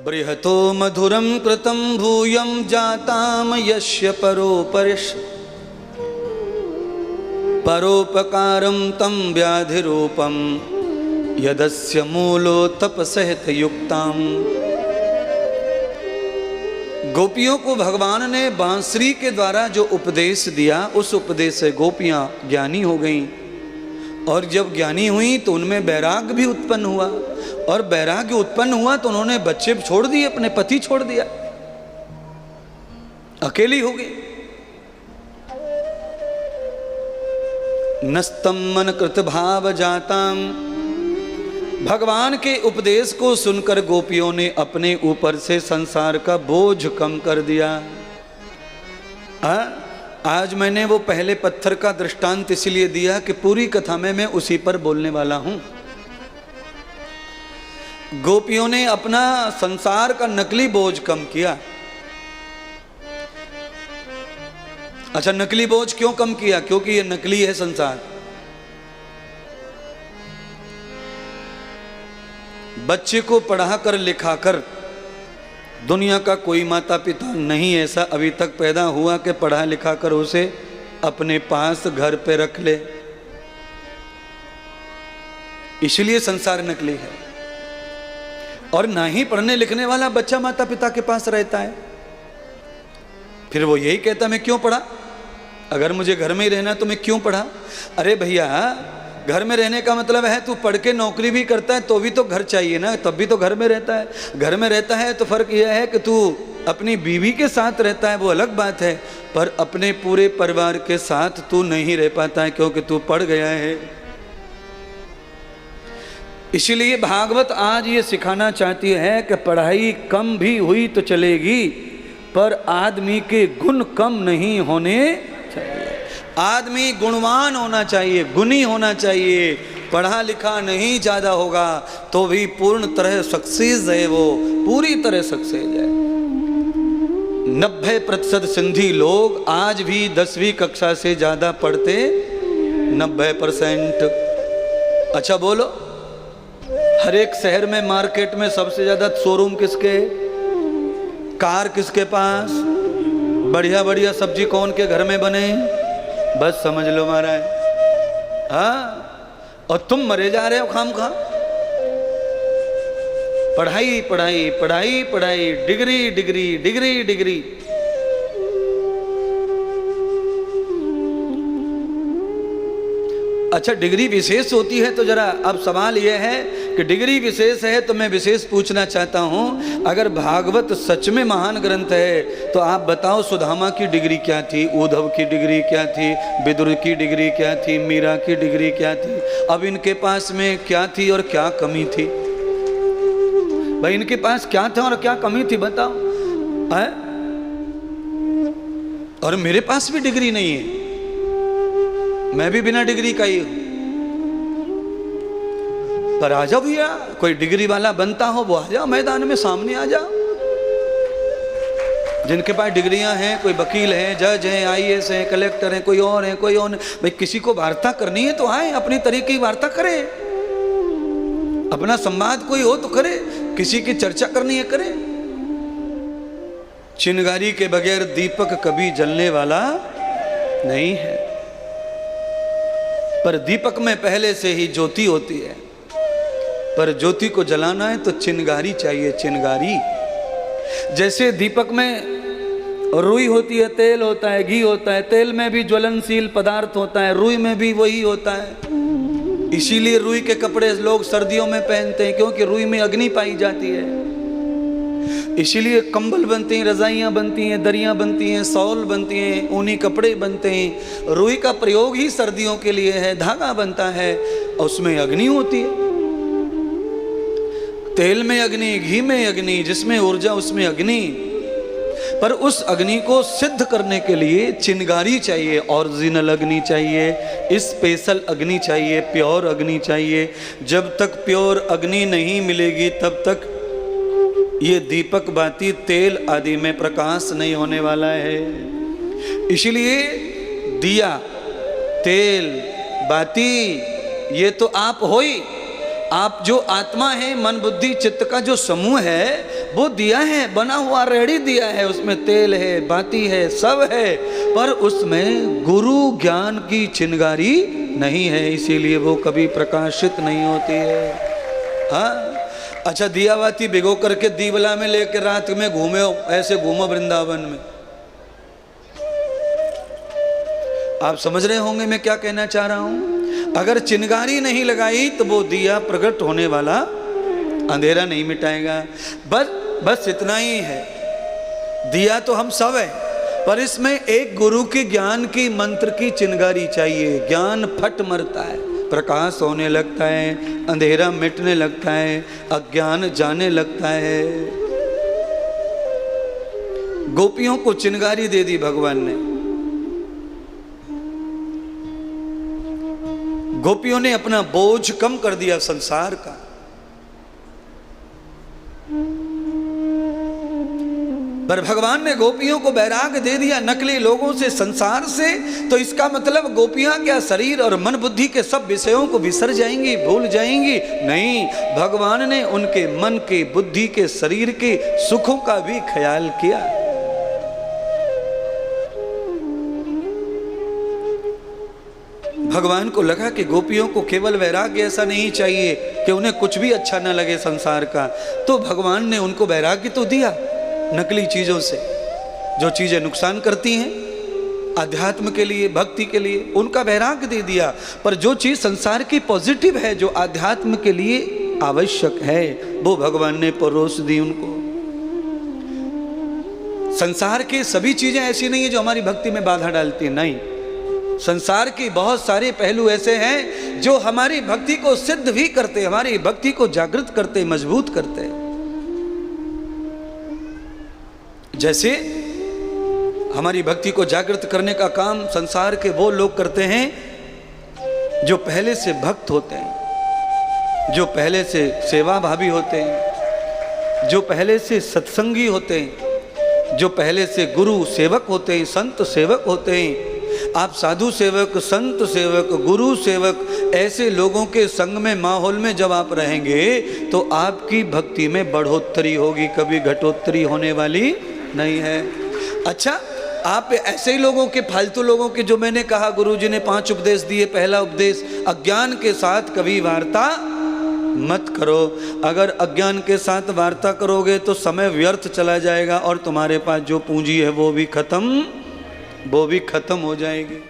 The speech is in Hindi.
बृहतो मधुरं कृतं भूयं जाताम यस्य परोपकारं तं व्याधिरूपं यदस्य मूलो तपसहित युक्ताम। गोपियों को भगवान ने बांसुरी के द्वारा जो उपदेश दिया, उस उपदेश से गोपियां ज्ञानी हो गईं। और जब ज्ञानी हुई तो उनमें वैराग्य भी उत्पन्न हुआ, और वैराग्य उत्पन्न हुआ तो उन्होंने बच्चे छोड़ दिए, अपने पति छोड़ दिया, अकेली हो गई। नस्तम मन कृत भाव जाताम। भगवान के उपदेश को सुनकर गोपियों ने अपने ऊपर से संसार का बोझ कम कर दिया। आज मैंने वो पहले पत्थर का दृष्टांत इसलिए दिया कि पूरी कथा में मैं उसी पर बोलने वाला हूं। गोपियों ने अपना संसार का नकली बोझ कम किया। अच्छा, नकली बोझ क्यों कम किया? क्योंकि ये नकली है संसार। बच्चे को पढ़ाकर लिखाकर दुनिया का कोई माता पिता नहीं ऐसा अभी तक पैदा हुआ कि पढ़ा लिखा कर उसे अपने पास घर पे रख ले। इसलिए संसार नकली है। और ना ही पढ़ने लिखने वाला बच्चा माता पिता के पास रहता है। फिर वो यही कहता मैं क्यों पढ़ा, अगर मुझे घर में ही रहना तो मैं क्यों पढ़ा। अरे भैया, घर में रहने का मतलब है तू पढ़ के नौकरी भी करता है तो भी तो घर चाहिए ना, तब भी तो घर में रहता है। घर में रहता है तो फर्क यह है कि तू अपनी बीवी के साथ रहता है, वो अलग बात है, पर अपने पूरे परिवार के साथ तू नहीं रह पाता है क्योंकि तू पढ़ गया है। इसलिए भागवत आज ये सिखाना चाहती है कि पढ़ाई कम भी हुई तो चलेगी, पर आदमी के गुण कम नहीं होने चाहिए। आदमी गुणवान होना चाहिए, गुणी होना चाहिए। पढ़ा लिखा नहीं ज़्यादा होगा तो भी पूर्ण तरह सक्सेस है, वो पूरी तरह सक्सेस है। 90% सिंधी लोग आज भी 10वीं कक्षा से ज़्यादा पढ़ते 90%। अच्छा बोलो, हर एक शहर में मार्केट में सबसे ज़्यादा शोरूम किसके, कार किसके पास, बढ़िया बढ़िया सब्जी कौन के घर में बने, बस समझ लो महाराज। हाँ, और तुम मरे जा रहे हो खामखा। पढ़ाई पढ़ाई पढ़ाई पढ़ाई, डिग्री डिग्री डिग्री डिग्री। अच्छा, डिग्री विशेष होती है तो जरा अब सवाल यह है कि डिग्री विशेष है तो मैं विशेष पूछना चाहता हूं, अगर भागवत सच में महान ग्रंथ है तो आप बताओ सुदामा की डिग्री क्या थी, उद्धव की डिग्री क्या थी, विदुर की डिग्री क्या थी, मीरा की डिग्री क्या थी। अब इनके पास में क्या थी और क्या कमी थी? भाई इनके पास क्या था और क्या कमी थी बताओ है? और मेरे पास भी डिग्री नहीं है, मैं भी बिना डिग्री का ही हूं। पर आ जाओ भैया, कोई डिग्री वाला बनता हो वो आ जाओ मैदान में, सामने आ जाओ। जिनके पास डिग्रियां हैं, कोई वकील हैं, जज हैं, IAS हैं, कलेक्टर हैं, कोई और हैं, कोई और। भाई किसी को वार्ता करनी है तो आए, अपनी तरीके की वार्ता करे, अपना संवाद कोई हो तो करे, किसी की चर्चा करनी है करे। चिंगारी के बगैर दीपक कभी जलने वाला नहीं है, पर दीपक में पहले से ही ज्योति होती है। पर ज्योति को जलाना है तो चिंगारी चाहिए, चिंगारी। जैसे दीपक में रुई होती है, तेल होता है, घी होता है, तेल में भी ज्वलनशील पदार्थ होता है, रुई में भी वही होता है। इसीलिए रुई के कपड़े लोग सर्दियों में पहनते हैं, क्योंकि रुई में अग्नि पाई जाती है। इसीलिए कंबल बनते हैं, रजाइयाँ बनती हैं, दरियाँ बनती हैं, शॉल बनती हैं, ऊनी कपड़े बनते हैं। रुई का प्रयोग ही सर्दियों के लिए है, धागा बनता है और उसमें अग्नि होती है। तेल में अग्नि, घी में अग्नि, जिसमें ऊर्जा उसमें अग्नि। पर उस अग्नि को सिद्ध करने के लिए चिंगारी चाहिए, ओरिजिनल अग्नि चाहिए, स्पेशल अग्नि चाहिए, प्योर अग्नि चाहिए। जब तक प्योर अग्नि नहीं मिलेगी तब तक ये दीपक बाती तेल आदि में प्रकाश नहीं होने वाला है। इसलिए दिया, तेल, बाती ये तो आप हो ही। आप जो आत्मा है, मन बुद्धि चित्त का जो समूह है, वो दिया है, बना हुआ रेडी दिया है, उसमें तेल है, बाती है, सब है, पर उसमें गुरु ज्ञान की चिंगारी नहीं है, इसीलिए वो कभी प्रकाशित नहीं होती है। हाँ, अच्छा, दिया बाती भिगो करके दीवला में लेकर रात में घूमे हो, ऐसे घूमो वृंदावन में। आप समझ रहे होंगे मैं क्या कहना चाह रहा हूं। अगर चिंगारी नहीं लगाई तो वो दिया प्रकट होने वाला अंधेरा नहीं मिटाएगा। बस इतना ही है। दिया तो हम सब है, पर इसमें एक गुरु के ज्ञान की मंत्र की चिंगारी चाहिए। ज्ञान फट मरता है, प्रकाश होने लगता है, अंधेरा मिटने लगता है, अज्ञान जाने लगता है। गोपियों को चिंगारी दे दी भगवान ने। गोपियों ने अपना बोझ कम कर दिया संसार का। पर भगवान ने गोपियों को वैराग्य दे दिया नकली लोगों से, संसार से। तो इसका मतलब गोपियां क्या शरीर और मन बुद्धि के सब विषयों को बिसर जाएंगी, भूल जाएंगी? नहीं, भगवान ने उनके मन के, बुद्धि के, शरीर के सुखों का भी ख्याल किया। भगवान को लगा कि गोपियों को केवल वैराग्य ऐसा नहीं चाहिए कि उन्हें कुछ भी अच्छा न लगे संसार का, तो भगवान ने उनको वैराग्य तो दिया नकली चीजों से, जो चीजें नुकसान करती हैं अध्यात्म के लिए, भक्ति के लिए, उनका वैराग्य दे दिया। पर जो चीज संसार की पॉजिटिव है, जो अध्यात्म के लिए आवश्यक है, वो भगवान ने परोस दी उनको। संसार की सभी चीजें ऐसी नहीं है जो हमारी भक्ति में बाधा डालती है, नहीं। संसार के बहुत सारे पहलू ऐसे हैं जो हमारी भक्ति को सिद्ध भी करते, हमारी भक्ति को जागृत करते, मजबूत करते। जैसे हमारी भक्ति को जागृत करने का काम संसार के वो लोग करते हैं जो पहले से भक्त होते हैं, जो पहले से सेवा भावी होते हैं, जो पहले से सत्संगी होते हैं, जो पहले से गुरु सेवक होते हैं, संत सेवक होते हैं। आप साधु सेवक, संत सेवक, गुरु सेवक, ऐसे लोगों के संग में, माहौल में जब आप रहेंगे तो आपकी भक्ति में बढ़ोतरी होगी, कभी घटोतरी होने वाली नहीं है। अच्छा, आप ऐसे ही लोगों के, फालतू लोगों के, जो मैंने कहा गुरुजी ने 5 उपदेश दिए। पहला उपदेश, अज्ञान के साथ कभी वार्ता मत करो। अगर अज्ञान के साथ वार्ता करोगे तो समय व्यर्थ चला जाएगा और तुम्हारे पास जो पूंजी है वो भी खत्म हो जाएगी।